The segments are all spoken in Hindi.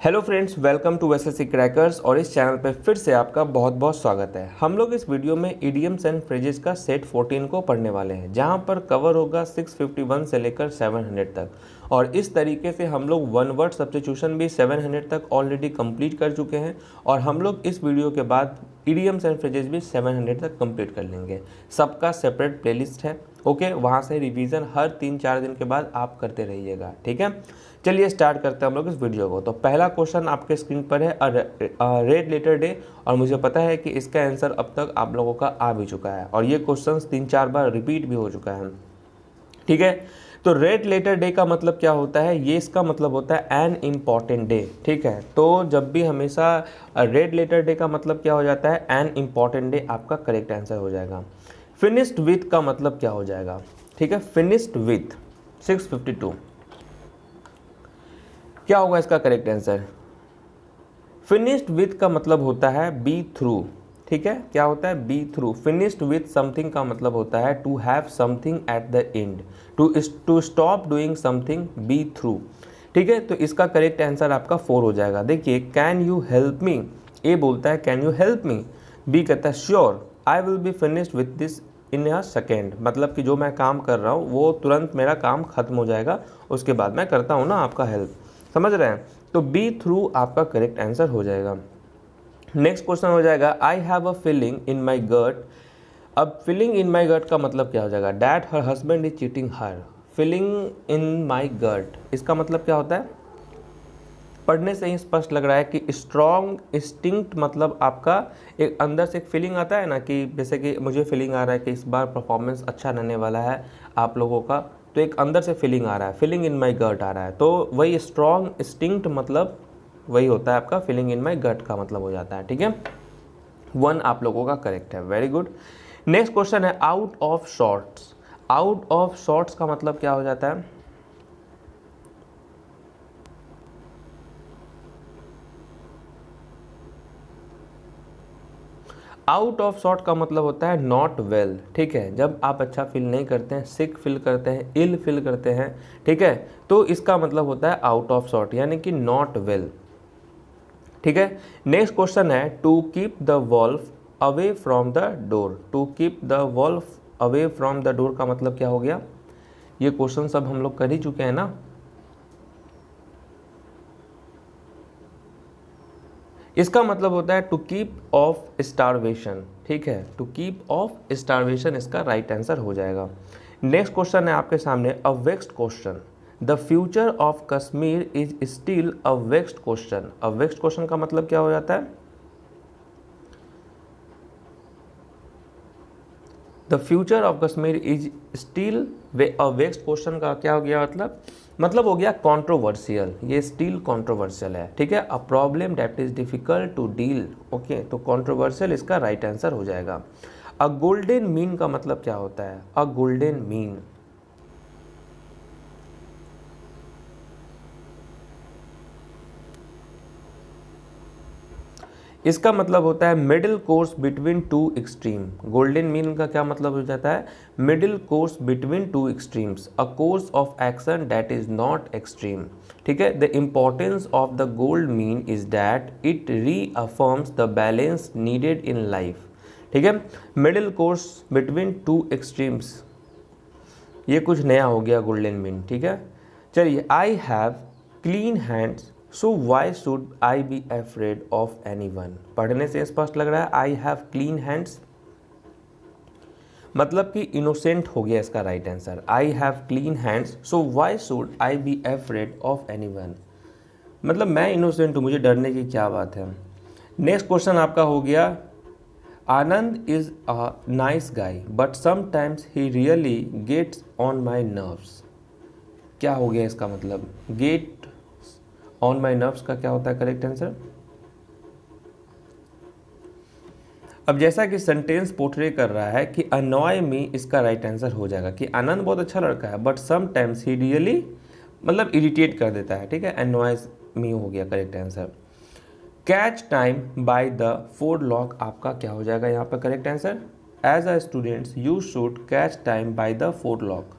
Hello friends, welcome to SSC crackers. और इस चैनल पे फिर से आपका बहुत बहुत स्वागत है। हम लोग इस वीडियो में इडियम्स एंड फ्रेजेस का सेट 14 को पढ़ने वाले हैं, जहां पर कवर होगा 651 से लेकर 700 तक। और इस तरीके से हम लोग वन वर्ड सब्स्टिट्यूशन भी 700 तक ऑलरेडी कंप्लीट कर चुके हैं। और हम लोग इस वीडियो के बाद इडियम्स एंड फ्रेजेस भी 700 तक कंप्लीट कर लेंगे। सबका सेपरेट प्लेलिस्ट है, ओके। वहाँ से रिवीजन हर 3-4 दिन के बाद आप करते रहिएगा, ठीक है। चलिए स्टार्ट करते हैं हम लोग इस वीडियो को। तो पहला क्वेश्चन आपके स्क्रीन पर है, रेड लेटर डे। और मुझे पता है कि इसका आंसर अब तक आप लोगों का आ भी चुका है, और ये क्वेश्चन 3-4 बार रिपीट भी हो चुका है, ठीक है। तो रेड लेटर डे का मतलब क्या होता है? ये इसका मतलब होता है एन इम्पॉर्टेंट डे, ठीक है। तो जब भी हमेशा रेड लेटर डे का मतलब क्या हो जाता है? एन इम्पॉर्टेंट डे आपका करेक्ट आंसर हो जाएगा। फिनिश्ड विथ का मतलब क्या हो जाएगा? ठीक है, फिनिश्ड विथ 652 क्या होगा इसका करेक्ट आंसर? फिनिश्ड विथ का मतलब होता है बी थ्रू, ठीक है। क्या होता है? Be through. Finished with something का मतलब होता है to have something at the end, to stop doing something, be through, ठीक है। तो इसका करेक्ट आंसर आपका 4 हो जाएगा। देखिए, can you help me, A बोलता है can you help me, B कहता है sure I will be finished with this in a second. मतलब कि जो मैं काम कर रहा हूँ वो तुरंत मेरा काम खत्म हो जाएगा, उसके बाद मैं करता हूँ ना आपका हेल्प। समझ रहे हैं? तो बी थ्रू आपका करेक्ट आंसर हो जाएगा। नेक्स्ट क्वेश्चन हो जाएगा I have a feeling in my गट। अब फीलिंग इन माई गट का मतलब क्या हो जाएगा? That her husband is cheating her. Feeling in my gut, इसका मतलब क्या होता है? पढ़ने से ही स्पष्ट लग रहा है कि स्ट्रॉन्ग इंस्टिंक्ट, मतलब आपका एक अंदर से एक फीलिंग आता है ना, कि जैसे कि मुझे फीलिंग आ रहा है कि इस बार परफॉर्मेंस अच्छा रहने वाला है आप लोगों का, तो एक अंदर से फीलिंग आ रहा है, फीलिंग इन माई गट आ रहा है। तो वही स्ट्रॉन्ग इंस्टिंक्ट मतलब वही होता है आपका, फीलिंग इन माई गट का मतलब हो जाता है, ठीक है। 1 आप लोगों का करेक्ट है, वेरी गुड। नेक्स्ट क्वेश्चन है out of shorts. Out of shorts का मतलब क्या हो जाता है? आउट ऑफ सॉर्ट का मतलब होता है नॉट वेल, ठीक है। जब आप अच्छा फील नहीं करते हैं, सिक फील करते हैं, इल फील करते हैं, ठीक है, तो इसका मतलब होता है आउट ऑफ सॉर्ट, यानी कि नॉट वेल, ठीक है। नेक्स्ट क्वेश्चन है to keep the wolf away from the door. To keep the wolf away from the door का मतलब क्या हो गया? ये क्वेश्चन सब हम लोग कर ही चुके हैं ना। इसका मतलब होता है टू कीप ऑफ स्टारवेशन, ठीक है। टू कीप ऑफ स्टारवेशन इसका राइट आंसर हो जाएगा। नेक्स्ट क्वेश्चन है आपके सामने a vexed question. The future of Kashmir is still a vexed question. A vexed question का मतलब क्या हो जाता है? The future of Kashmir is still a vexed question का क्या हो गया मतलब हो गया कंट्रोवर्शियल। ये स्टिल कंट्रोवर्शियल है, ठीक है। A problem that is difficult to deal, okay. तो कंट्रोवर्शियल इसका राइट आंसर हो जाएगा। अ गोल्डन मीन का मतलब क्या होता है? अ गोल्डन मीन, इसका मतलब होता है middle course between two extreme. Golden mean का क्या मतलब हो जाता है? Middle course between two extremes, a course of action that is not extreme, ठीक है। The importance of the gold mean is that it रीअफर्म्स the balance needed in life, ठीक है। Middle course between two extremes, ये कुछ नया हो गया गोल्डन मीन, ठीक है। चलिए, I have clean hands so why should I be afraid of any one. पढ़ने से स्पष्ट लग रहा है आई हैव क्लीन हैंड्स मतलब कि इनोसेंट हो गया इसका right answer. I have clean hands so why should I be afraid of any one, मतलब मैं इनोसेंट हूँ, मुझे डरने की क्या बात है। नेक्स्ट क्वेश्चन आपका हो गया Anand is a nice guy but sometimes he really gets on my nerves. क्या हो गया इसका मतलब? गेट ऑन माई नर्व्स का क्या होता है करेक्ट आंसर? अब जैसा कि सेंटेंस पोर्ट्रे कर रहा है कि अनॉय मी, इसका राइट आंसर हो जाएगा कि आनंद बहुत अच्छा लड़का है बट समटाइम्स ही रियली मतलब इरिटेट कर देता है, ठीक है। अनॉयज मी हो गया correct answer. Catch time by the forelock आपका क्या हो जाएगा यहाँ पर correct answer? As a students you should catch time by the forelock.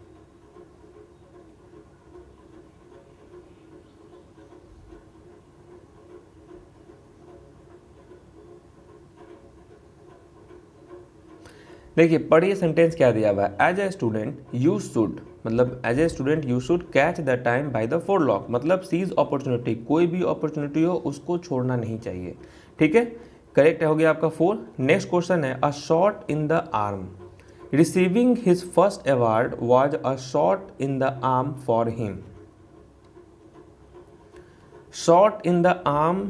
देखिए पढ़िए सेंटेंस क्या दिया हुआ है, as a student you should, मतलब as a student you should catch the time by the forelock, मतलब सीज अपॉर्चुनिटी, कोई भी अपॉर्चुनिटी हो उसको छोड़ना नहीं चाहिए, ठीक है। करेक्ट हो गया आपका 4। नेक्स्ट क्वेश्चन है a shot in the arm, receiving his first award was a shot in the arm for him. Shot in the arm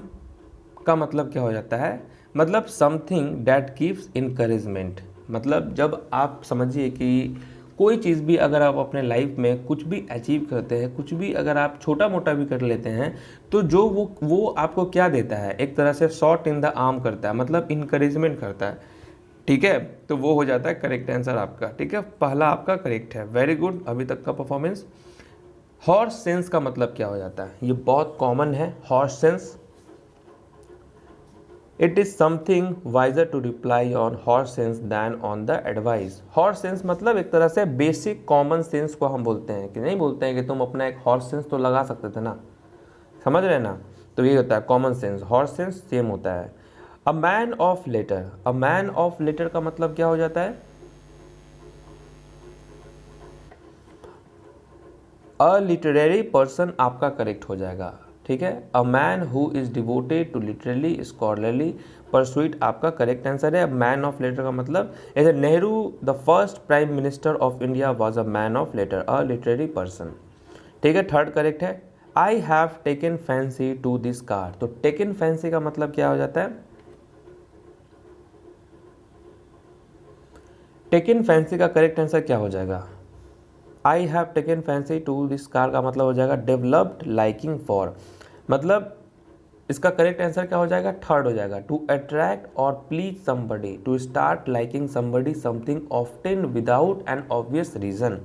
का मतलब क्या हो जाता है, मतलब समथिंग दैट गिव्स इनकरेजमेंट, मतलब जब आप समझिए कि कोई चीज़ भी अगर आप अपने लाइफ में कुछ भी अचीव करते हैं, कुछ भी अगर आप छोटा मोटा भी कर लेते हैं, तो जो वो आपको क्या देता है, एक तरह से शॉट इन द आर्म करता है, मतलब इनकरेजमेंट करता है, ठीक है। तो वो हो जाता है करेक्ट आंसर आपका, ठीक है, पहला आपका करेक्ट है, वेरी गुड अभी तक का परफॉर्मेंस। हॉर्स सेंस का मतलब क्या हो जाता है, ये बहुत कॉमन है। Horse sense, it is something wiser to reply on horse sense than on the advice. Horse sense मतलब एक तरह से बेसिक कॉमन सेंस को हम बोलते हैं, कि नहीं बोलते हैं कि तुम अपना एक हॉर्स सेंस तो लगा सकते थे ना, समझ रहे हैं ना, तो ये होता है common sense. Horse sense same होता है। A man of letter, a man of letter का मतलब क्या हो जाता है, अ लिटरेरी पर्सन आपका करेक्ट हो जाएगा, ठीक है। A man who is devoted to literally scholarly pursuit आपका करेक्ट आंसर है। मैन ऑफ लेटर का मतलब, ऐसे Nehru the first prime minister of India was a man of letter, a literary person, ठीक है। थर्ड करेक्ट है। I have taken fancy to this car, तो टेकन फैंसी का मतलब क्या हो जाता है, टेकन फैंसी का करेक्ट आंसर क्या हो जाएगा, I have taken fancy to this car का मतलब हो जाएगा डेवलप्ड लाइकिंग फॉर, मतलब इसका करेक्ट आंसर क्या हो जाएगा, थर्ड हो जाएगा, टू अट्रैक्ट और please somebody, to start liking somebody something often without an obvious reason.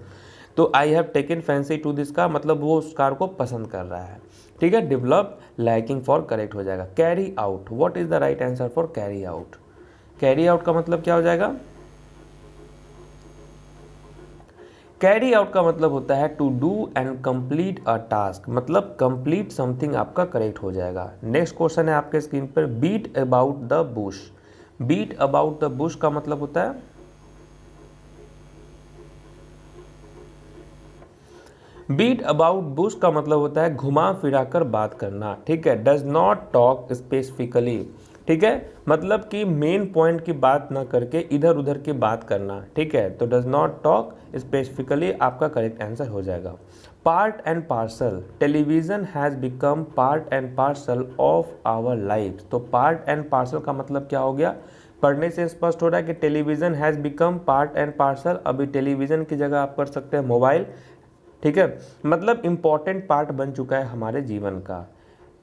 तो I have taken fancy to this car मतलब वो उस कार को पसंद कर रहा है, ठीक है। डेवलप लाइकिंग फॉर करेक्ट हो जाएगा। Carry out, what is the right answer for carry out, carry out का मतलब क्या हो जाएगा, कैरी आउट का मतलब होता है to do and complete a task, मतलब कंप्लीट समथिंग आपका करेक्ट हो जाएगा। नेक्स्ट क्वेश्चन है आपके स्क्रीन पर, beat about the bush, beat about the bush का मतलब होता है, बीट अबाउट बुश का मतलब होता है घुमा फिरा कर बात करना, ठीक है। डज नॉट टॉक स्पेसिफिकली, ठीक है, मतलब कि मेन पॉइंट की बात ना करके इधर उधर की बात करना, ठीक है। तो डज नॉट टॉक स्पेसिफिकली आपका करेक्ट आंसर हो जाएगा। Part and parcel, television has become part and parcel of our life, तो पार्ट एंड पार्सल का मतलब क्या हो गया, पढ़ने से स्पष्ट हो रहा है कि television has become part and parcel, अभी टेलीविजन की जगह आप कर सकते हैं मोबाइल, ठीक है, मतलब इंपॉर्टेंट पार्ट बन चुका है हमारे जीवन का।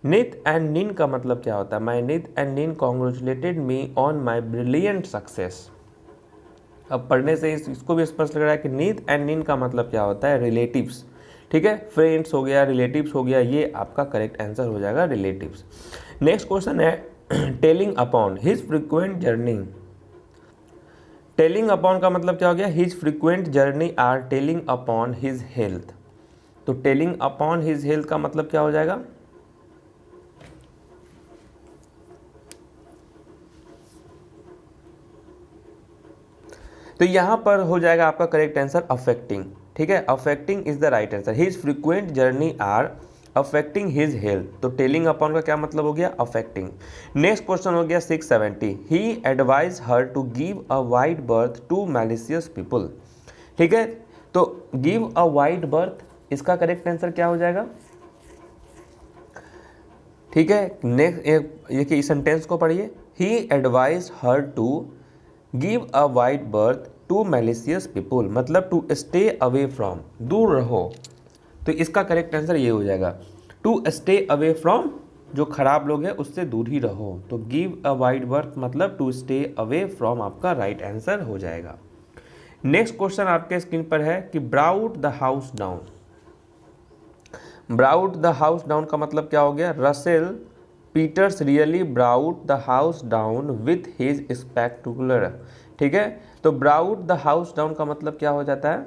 नित एंड निन का मतलब क्या होता है, माई नित एंड निन congratulated me on my brilliant success. अब पढ़ने से इसको भी स्पष्ट लग रहा है कि नित एंड निन का मतलब क्या होता है, रिलेटिव्स, ठीक है, फ्रेंड्स हो गया, रिलेटिव्स हो गया, ये आपका करेक्ट आंसर हो जाएगा, रिलेटिव्स। नेक्स्ट क्वेश्चन है telling upon his frequent journey, telling upon का मतलब क्या हो गया, his frequent journey are telling upon his health, तो टेलिंग अपॉन हिज हेल्थ का मतलब क्या हो जाएगा, तो यहां पर हो जाएगा आपका करेक्ट आंसर अफेक्टिंग, ठीक है, affecting is the right answer. His frequent journey are affecting his health, तो टेलिंग अपॉन का क्या मतलब हो गया, अफेक्टिंग। नेक्स्ट क्वेश्चन हो गया 670, he advise her to give a wide berth to malicious people, ठीक है, तो गिव अ वाइड बर्थ इसका करेक्ट आंसर क्या हो जाएगा, ठीक है। नेक्स्ट ये इस सेंटेंस को पढ़िए, he advise her to give a wide berth to malicious people, मतलब टू स्टे अवे फ्रॉम, दूर रहो, तो इसका करेक्ट आंसर ये हो जाएगा, टू स्टे अवे फ्रॉम, जो खराब लोग हैं उससे दूर ही रहो, तो गिव अ वाइड बर्थ मतलब टू स्टे अवे फ्रॉम आपका राइट आंसर हो जाएगा। नेक्स्ट क्वेश्चन आपके स्क्रीन पर है कि brought the house down, brought the house down का मतलब क्या हो गया, Russell Peters really brought the house down with his spectacular, ठीक है, तो ब्राउट द हाउस डाउन का मतलब क्या हो जाता है,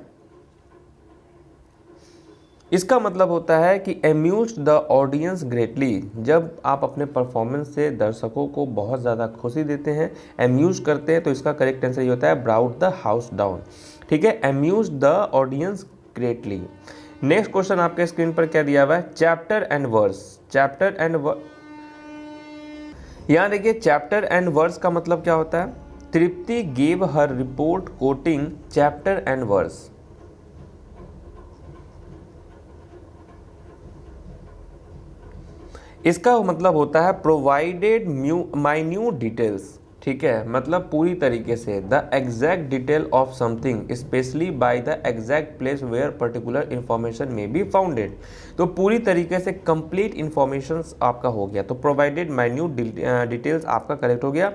इसका मतलब होता है कि अम्यूज्ड द ऑडियंस ग्रेटली, जब आप अपने परफॉर्मेंस से दर्शकों को बहुत ज़्यादा खुशी देते हैं, अम्यूज करते हैं, तो इसका करेक्ट आंसर ये होता है ब्राउट द हाउस डाउन। ठीक है, amused the audience greatly. Next question आपके स्क्रीन पर क्या दिया हुआ है, chapter and verse. Chapter and यहाँ देखिए चैप्टर एंड वर्स का मतलब क्या होता है, Tripti gave her report quoting chapter and verse. इसका मतलब होता है प्रोवाइडेड माइन्यूट डिटेल्स। ठीक है, मतलब पूरी तरीके से the exact detail of something specially by the exact place where particular information may be founded. तो पूरी तरीके से कंप्लीट इंफॉर्मेशन आपका हो गया, तो प्रोवाइडेड माइन्यूट डिटेल्स आपका करेक्ट हो गया।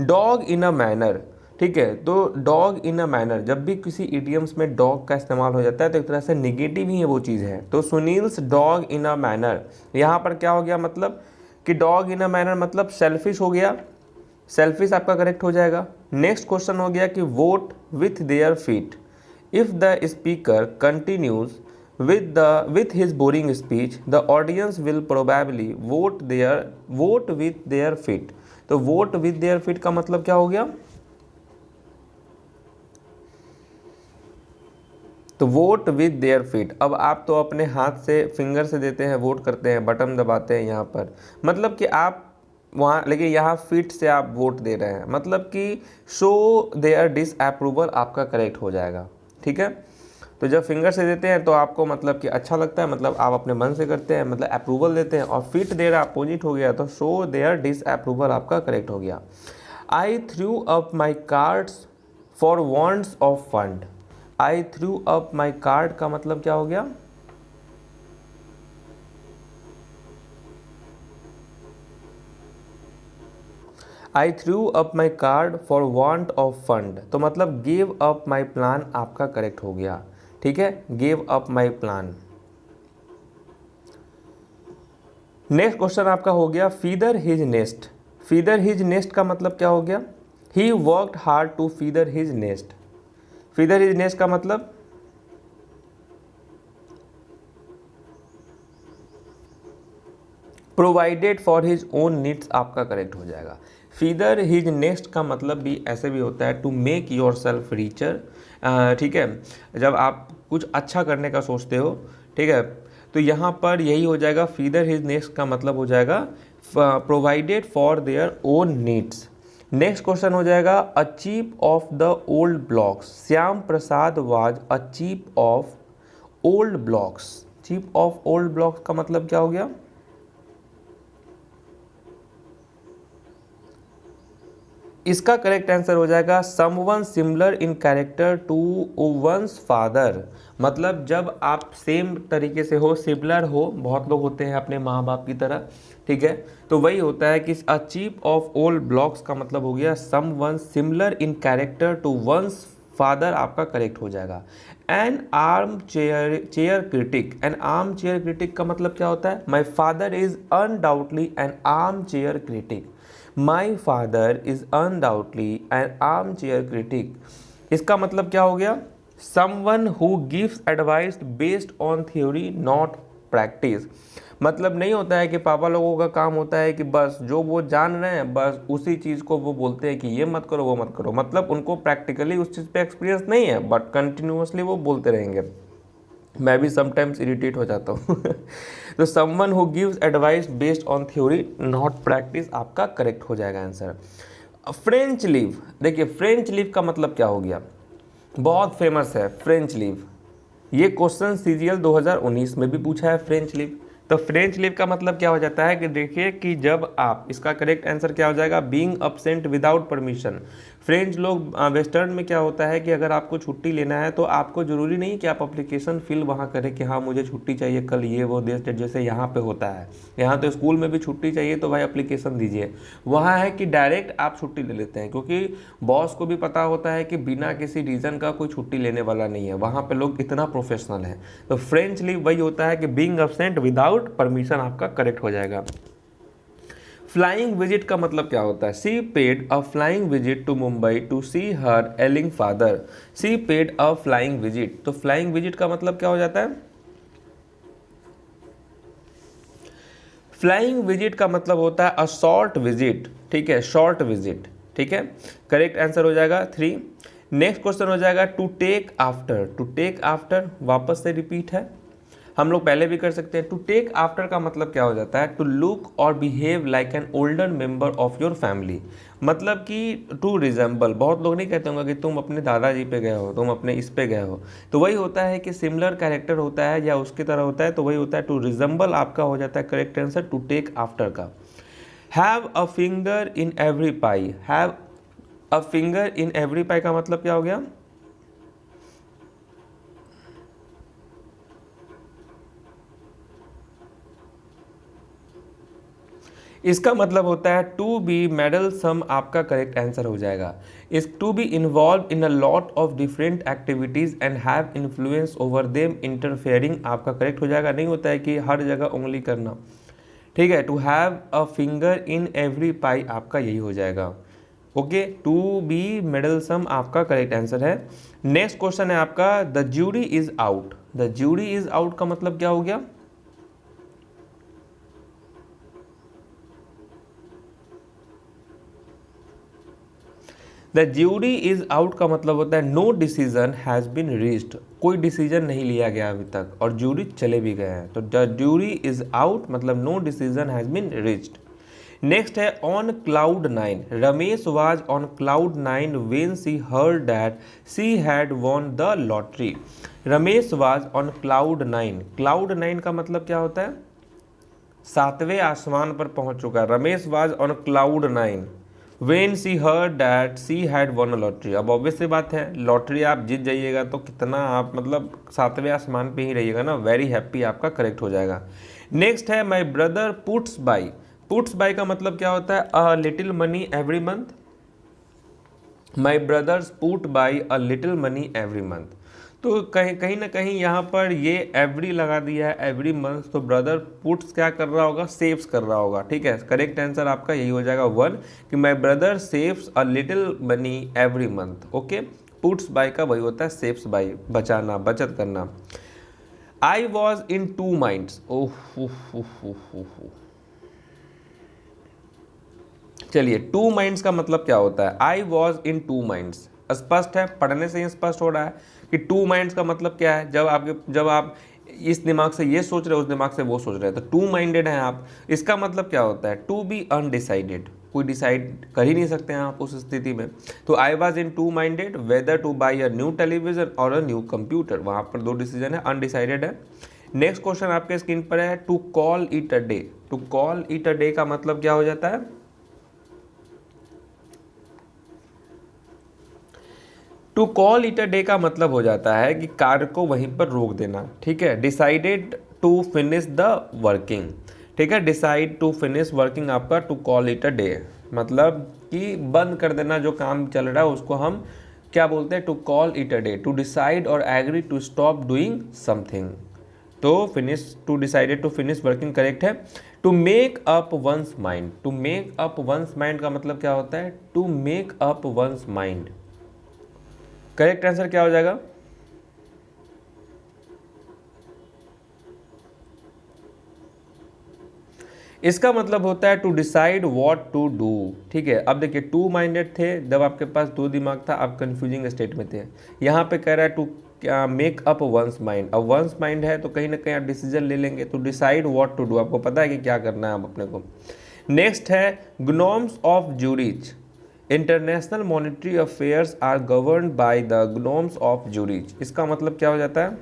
डॉग इन अ मैनर, ठीक है, तो डॉग इन अ मैनर, जब भी किसी इडियम्स में डॉग का इस्तेमाल हो जाता है तो एक तरह से निगेटिव ही है वो चीज़ है। तो Sunil's dog in a manner, यहाँ पर क्या हो गया, मतलब कि डॉग इन अ मैनर मतलब सेल्फिश हो गया, सेल्फिश आपका करेक्ट हो जाएगा। नेक्स्ट क्वेश्चन हो गया कि vote with their feet. If the speaker continues with his boring speech the audience will probably vote with their feet। तो vote with their feet का मतलब क्या हो गया, तो वोट विद देयर फीट। अब आप तो अपने हाथ से फिंगर से देते हैं, वोट करते हैं, बटन दबाते हैं यहाँ पर, मतलब कि आप वहाँ, लेकिन यहाँ फीट से आप वोट दे रहे हैं, मतलब कि शो देयर डिसअप्रूवल आपका करेक्ट हो जाएगा। ठीक है, तो जब फिंगर से देते हैं तो आपको मतलब कि अच्छा लगता है, मतलब आप अपने मन से करते हैं, मतलब अप्रूवल देते हैं, और फीट दे रहा अपोजिट हो गया, तो शो देयर डिसअप्रूवल आपका करेक्ट हो गया। I threw up my cards for wants of fund. I threw up my card का मतलब क्या हो गया, I threw up my card for want of fund, तो मतलब गिव अप माई प्लान आपका करेक्ट हो गया। ठीक है, give up my plan. Next question आपका हो गया feather his nest. Feather his nest का मतलब क्या हो गया, he worked hard to feather his nest. Feather his nest का मतलब provided for his own needs आपका करेक्ट हो जाएगा। फीदर हिज नेस्ट का मतलब भी ऐसे भी होता है to make yourself richer. ठीक है, जब आप कुछ अच्छा करने का सोचते हो, ठीक है, तो यहाँ पर यही हो जाएगा, फीदर हिज नेस्ट का मतलब हो जाएगा provided for their own needs. Next question हो जाएगा अ chip of the old blocks. Shyam Prasad was a chip off old blocks. Chief off old blocks का मतलब क्या हो गया, इसका करेक्ट आंसर हो जाएगा someone similar in character to one's father. मतलब जब आप सेम तरीके से हो, सिमिलर हो, बहुत लोग होते हैं अपने माँ बाप की तरह, ठीक है, तो वही होता है कि a chip off old blocks का मतलब हो गया someone similar in character to one's father आपका करेक्ट हो जाएगा। An armchair critic. An armchair critic का मतलब क्या होता है, my father is undoubtedly an armchair critic. My father is undoubtedly an armchair critic. इसका मतलब क्या हो गया, someone who gives advice based on theory not practice. मतलब नहीं होता है कि पापा लोगों का काम होता है कि बस जो वो जान रहे हैं बस उसी चीज़ को वो बोलते हैं कि ये मत करो वो मत करो, मतलब उनको प्रैक्टिकली उस चीज़ पे एक्सपीरियंस नहीं है बट कंटिन्यूसली वो बोलते रहेंगे। मैं भी समटाइम्स इरिटेट हो जाता हूँ तो someone who gives advice based on theory not practice आपका करेक्ट हो जाएगा आंसर। French leave. देखिए फ्रेंच लीव का मतलब क्या हो गया, बहुत फेमस है फ्रेंच लीव, ये क्वेश्चन सीजीएल 2019 में भी पूछा है फ्रेंच लीव। तो फ्रेंच लीव का मतलब क्या हो जाता है कि देखिए कि जब आप, इसका करेक्ट आंसर क्या हो जाएगा, being absent without permission. French लोग, वेस्टर्न में क्या होता है कि अगर आपको छुट्टी लेना है तो आपको ज़रूरी नहीं कि आप अप्लीकेशन फिल वहाँ करें कि हाँ मुझे छुट्टी चाहिए कल, ये वो देश जैसे यहाँ पे होता है। यहाँ तो स्कूल में भी छुट्टी चाहिए तो भाई अप्लीकेशन दीजिए। वहाँ है कि डायरेक्ट आप छुट्टी ले लेते हैं, क्योंकि बॉस को भी पता होता है कि बिना किसी रीज़न का कोई छुट्टी लेने वाला नहीं है, वहाँ पे लोग इतना प्रोफेशनल हैं। तो फ्रेंच लीव वही होता है कि बीइंग अब्सेंट विदाउट परमिशन आपका करेक्ट हो जाएगा। फ्लाइंग विजिट का मतलब क्या होता है, she paid a flying visit to Mumbai to see her ailing father. She paid a flying visit, तो फ्लाइंग विजिट का मतलब क्या हो जाता है, फ्लाइंग विजिट का मतलब होता है अ शॉर्ट विजिट, ठीक है, शॉर्ट विजिट, ठीक है, करेक्ट आंसर हो जाएगा 3। नेक्स्ट क्वेश्चन हो जाएगा to take after. To take after वापस से रिपीट है, हम लोग पहले भी कर सकते हैं। टू टेक आफ्टर का मतलब क्या हो जाता है, टू लुक और behave like an older member of your family, मतलब कि टू रिजेंबल। बहुत लोग नहीं कहते होंगे कि तुम अपने दादाजी पे गए हो, तुम अपने इस पे गए हो, तो वही होता है कि सिमिलर कैरेक्टर होता है या उसकी तरह होता है, तो वही होता है टू रिजेंबल आपका हो जाता है correct answer to take after का। Have a finger in every pie, have a finger in every pie का मतलब क्या हो गया, इसका मतलब होता है टू बी मेडलसम आपका करेक्ट आंसर हो जाएगा। Is to be involve in a lot of different activities and have influence over them interfering आपका करेक्ट हो जाएगा। नहीं होता है कि हर जगह उंगली करना, ठीक है, to have a finger in every pie आपका यही हो जाएगा। ओके, टू बी मेडलसम आपका करेक्ट आंसर है। नेक्स्ट क्वेश्चन है आपका the jury is out. The jury is out का मतलब क्या हो गया, द ज्यूरी इज आउट का मतलब होता है no decision has been reached, कोई डिसीजन नहीं लिया गया अभी तक और ज्यूरी चले भी गए हैं, तो द ज्यूरी इज आउट मतलब no decision has been reached. Next है on cloud 9। Ramesh was on cloud 9 when she heard that she had won the lottery. Ramesh was on cloud 9, cloud 9 का मतलब क्या होता है, सातवें आसमान पर पहुंच चुका है। Ramesh was on cloud 9 when she heard that she had one lottery. अब ऑब्वियस सी बात है, लॉटरी आप जीत जाइएगा तो कितना आप मतलब सातवें आसमान पे ही रहिएगा ना, वेरी हैप्पी आपका करेक्ट हो जाएगा। नेक्स्ट है my brother puts by. Puts by का मतलब क्या होता है, अ little money every month. My brothers put by a little money every month, तो कहीं कहीं ना कहीं यहाँ पर ये एवरी लगा दिया है, एवरी मंथ, तो ब्रदर पुट्स क्या कर रहा होगा, सेव्स कर रहा होगा, ठीक है, करेक्ट आंसर आपका यही हो जाएगा 1 कि my brother saves a little money every month. Okay, puts by का वही होता है सेव्स बाय, बचाना, बचत करना। I was in two minds, चलिए टू माइंड्स का मतलब क्या होता है, I was in two minds, स्पष्ट है, पढ़ने से ही स्पष्ट हो रहा है कि टू माइंड्स का मतलब क्या है, जब आप इस दिमाग से ये सोच रहे हो, उस दिमाग से वो सोच रहे हैं, तो टू माइंडेड हैं आप। इसका मतलब क्या होता है, टू बी अनडिसाइडेड, कोई डिसाइड कर ही नहीं सकते हैं आप उस स्थिति में। तो I was in two minded whether to buy a new television और अ न्यू कंप्यूटर, वहाँ पर दो डिसीजन है, अनडिसाइडेड है। नेक्स्ट क्वेश्चन आपके स्क्रीन पर है to call it a day. To call it a day का मतलब क्या हो जाता है, to call it a day का मतलब हो जाता है कि कार्य को वहीं पर रोक देना, ठीक है। Decided to finish the working, ठीक है, डिसाइड टू फिनिश वर्किंग आपका to call it a day, मतलब कि बंद कर देना जो काम चल रहा है उसको हम क्या बोलते हैं, to call it a day. To decide और agree to stop doing something, तो finish, to decided to finish working correct है। To make up one's mind. To make up one's mind का मतलब क्या होता है, to make up one's mind, correct answer क्या हो जाएगा, इसका मतलब होता है to decide what to do, ठीक है। अब देखिए टू माइंडेड थे जब आपके पास दो दिमाग था, आप कंफ्यूजिंग स्टेट में थे, यहाँ पे कह रहा है to make up one's mind. अब वंस माइंड है तो कहीं ना कहीं आप डिसीजन ले लेंगे, तो डिसाइड व्हाट टू डू, आपको पता है कि क्या करना है आप अपने को। नेक्स्ट है gnomes of Zurich. International monetary affairs are governed by the gnomes of Zurich, इसका मतलब क्या हो जाता है,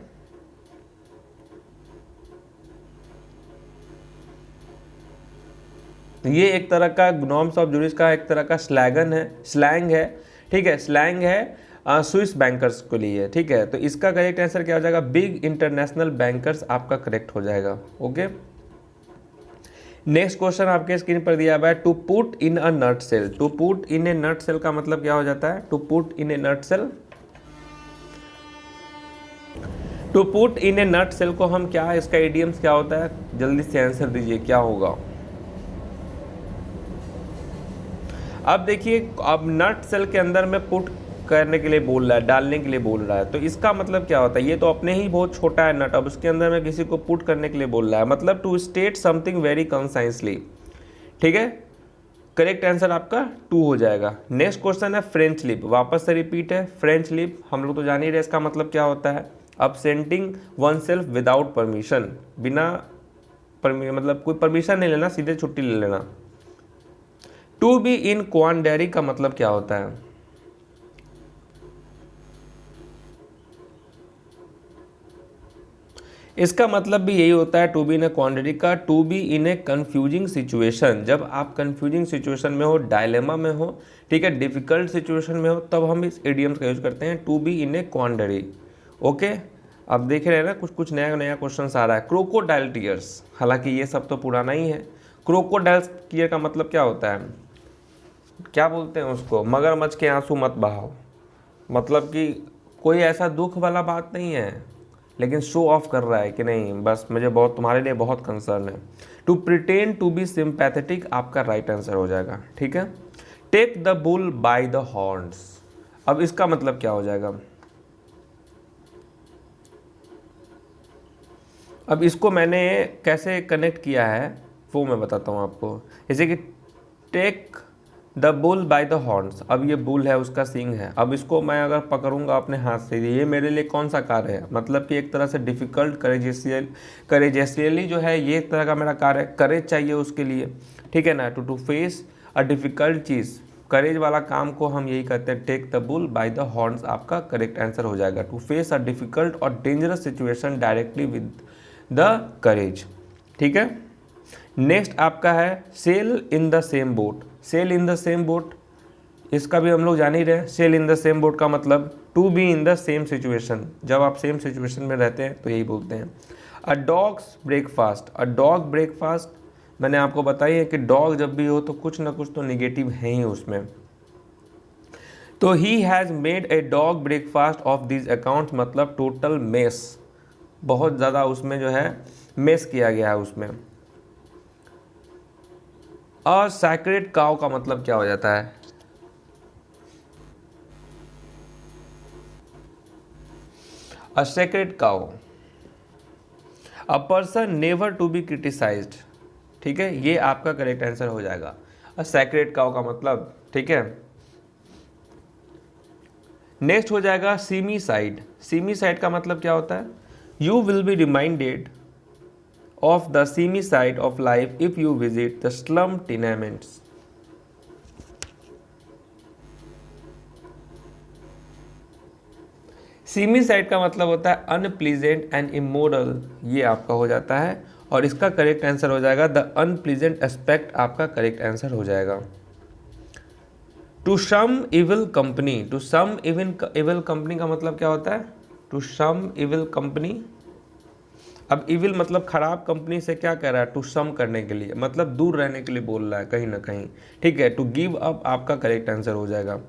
ये एक तरह का ग्नोम्स ऑफ ज्यूरिच का एक तरह का स्लैंग है, ठीक है, स्लैंग है स्विस बैंकर्स के लिए, ठीक है। तो इसका करेक्ट आंसर क्या हो जाएगा, बिग इंटरनेशनल बैंकर्स आपका करेक्ट हो जाएगा। ओके, नेक्स्ट क्वेश्चन आपके स्क्रीन पर दिया हुआ है to put in a nutshell. To put in a nutshell का मतलब क्या हो जाता है, to put in a nutshell, to put in a nutshell को हम क्या, इसका इडियम्स क्या होता है, जल्दी से आंसर दीजिए क्या होगा। अब देखिए, अब नट सेल के अंदर में पुट करने के लिए बोल रहा है, डालने के लिए बोल रहा है, तो इसका मतलब क्या होता है, ये तो अपने ही बहुत छोटा है नट, अब उसके अंदर में किसी को पुट करने के लिए बोल रहा है, मतलब टू स्टेट समथिंग वेरी कंसाइसली। ठीक है, करेक्ट आंसर आपका 2 हो जाएगा। नेक्स्ट क्वेश्चन है फ्रेंच लिप, वापस से रिपीट है। फ्रेंच लिप हम लोग तो जान ही रहे इसका मतलब क्या होता है, absenting oneself विदाउट परमिशन, बिना मतलब कोई परमिशन नहीं लेना, सीधे छुट्टी ले लेना। टू बी इन क्वांडरी का मतलब क्या होता है, इसका मतलब भी यही होता है to be in a quandary का, to be in a confusing situation. जब आप कंफ्यूजिंग सिचुएशन में हो, डायलेमा में हो, ठीक है, डिफिकल्ट सिचुएशन में हो, तब हम इस इडियम्स का यूज करते हैं, to be in a quandary. Okay, अब देख रहे हैं ना कुछ कुछ नया नया क्वेश्चन आ रहा है। क्रोकोडाइल टीयर्स, हालांकि ये सब तो पुराना ही है। क्रोकोडाइल टीयर का मतलब क्या होता है, क्या बोलते हैं उसको, मगरमच्छ के आंसू मत बहाओ, मतलब कि कोई ऐसा दुख वाला बात नहीं है, लेकिन शो ऑफ कर रहा है कि नहीं बस मुझे बहुत तुम्हारे लिए बहुत कंसर्न है। To pretend to be sympathetic आपका राइट आंसर हो जाएगा। ठीक है, take the bull by the horns, अब इसका मतलब क्या हो जाएगा, अब इसको मैंने कैसे कनेक्ट किया है वो मैं बताता हूँ आपको। जैसे कि take the bull by the horns, अब ये बुल है, उसका सींग है, अब इसको मैं अगर पकड़ूंगा अपने हाथ से, ये मेरे लिए कौन सा कार्य है, मतलब कि एक तरह से डिफ़िकल्ट करेजियसली जो है, ये एक तरह का मेरा कार्य है, करेज चाहिए उसके लिए। ठीक है ना, टू फेस अ डिफ़िकल्ट चीज़, करेज वाला काम को हम यही कहते हैं, take the bull by the horns आपका करेक्ट आंसर हो जाएगा। टू फेस अ डिफ़िकल्ट और dangerous situation directly with the courage. ठीक है, नेक्स्ट आपका है sail in the same boat. Sail in the same boat, इसका भी हम लोग जान ही रहे हैं। Sail in the same boat का मतलब to be in the same situation, जब आप सेम सिचुएशन में रहते हैं तो यही बोलते हैं। A dog's breakfast, a dog breakfast, मैंने आपको बताई है कि डॉग जब भी हो तो कुछ ना कुछ तो निगेटिव है ही उसमें। तो he has made a dog breakfast of this accounts, मतलब टोटल मेस, बहुत ज़्यादा उसमें जो है मेस किया गया है उसमें। अ सैक्रेड काउ का मतलब क्या हो जाता है, a sacred cow, a person never to be criticised. ठीक है, ये आपका करेक्ट आंसर हो जाएगा, अ सैक्रेड काउ का मतलब। ठीक है, नेक्स्ट हो जाएगा सीमी साइड। सीमी साइड का मतलब क्या होता है, you will be reminded of the seamy side of life if you visit the slum tenements। Semi side का मतलब होता है अनप्लीजेंट एंड इमोरल, ये आपका हो जाता है, और इसका करेक्ट आंसर हो जाएगा द अनप्लीजेंट एस्पेक्ट, आपका करेक्ट आंसर हो जाएगा। To shun evil company, to shun evil company का मतलब क्या होता है, टू सम इविल कंपनी, अब इविल मतलब खराब कंपनी से क्या कह रहा है, टू सम करने के लिए, मतलब दूर रहने के लिए बोल रहा है कहीं ना कहीं। ठीक है, टू गिव अप आपका करेक्ट आंसर हो जाएगा।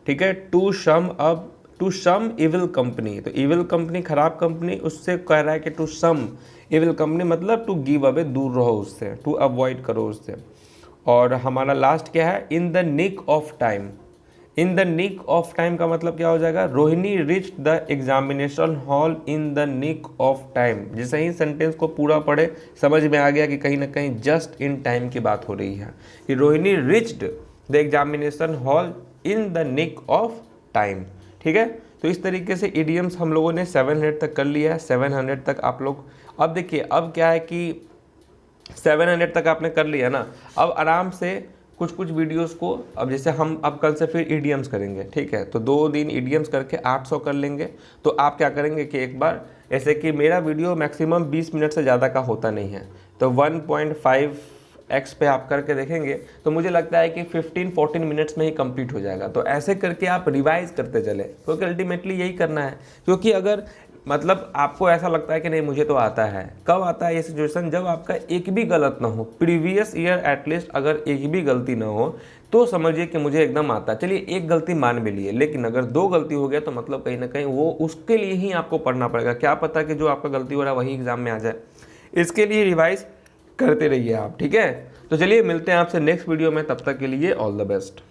ठीक है, to sum up, to shun evil company, तो इविल कंपनी खराब कंपनी, उससे कह रहा है कि टू सम इविल कंपनी मतलब टू गिव अवे, दूर रहो उससे, टू अवॉइड करो उससे। और हमारा लास्ट क्या है, in the nick of time. In the nick of time का मतलब क्या हो जाएगा, Rohini reach the examination hall in the nick of time. जैसे ही सेंटेंस को पूरा पढ़े समझ में आ गया कि कहीं ना कहीं जस्ट इन टाइम की बात हो रही है, कि Rohini reached the examination hall in the nick of time. ठीक है, तो इस तरीके से इडियम्स हम लोगों ने 700 तक कर लिया है। 700 तक आप लोग, अब देखिए अब क्या है कि 700 तक आपने कर लिया ना, अब आराम से कुछ कुछ वीडियोस को, अब जैसे हम अब कल से फिर ईडीएम्स करेंगे। ठीक है, तो 2 दिन ईडीएम्स करके 800 कर लेंगे। तो आप क्या करेंगे कि एक बार, ऐसे कि मेरा वीडियो मैक्सिमम 20 मिनट से ज़्यादा का होता नहीं है, तो 1.5x पे आप करके देखेंगे तो मुझे लगता है कि 15-14 मिनट्स में ही कंप्लीट हो जाएगा। तो ऐसे करके आप रिवाइज करते चले, क्योंकि अल्टीमेटली यही करना है। क्योंकि अगर मतलब आपको ऐसा लगता है कि नहीं मुझे तो आता है, कब आता है ये सिचुएशन, जब आपका एक भी गलत ना हो, प्रीवियस ईयर एटलीस्ट अगर एक भी गलती ना हो तो समझिए कि मुझे एकदम आता है। चलिए एक गलती मान भी लिए, लेकिन अगर 2 गलती हो गया तो मतलब कहीं ना कहीं वो उसके लिए ही आपको पढ़ना पड़ेगा। क्या पता कि जो आपका गलती हो रहा है वही एग्जाम में आ जाए, इसके लिए रिवाइज करते रहिए आप। ठीक है, तो चलिए मिलते हैं आपसे नेक्स्ट वीडियो में, तब तक के लिए ऑल द बेस्ट।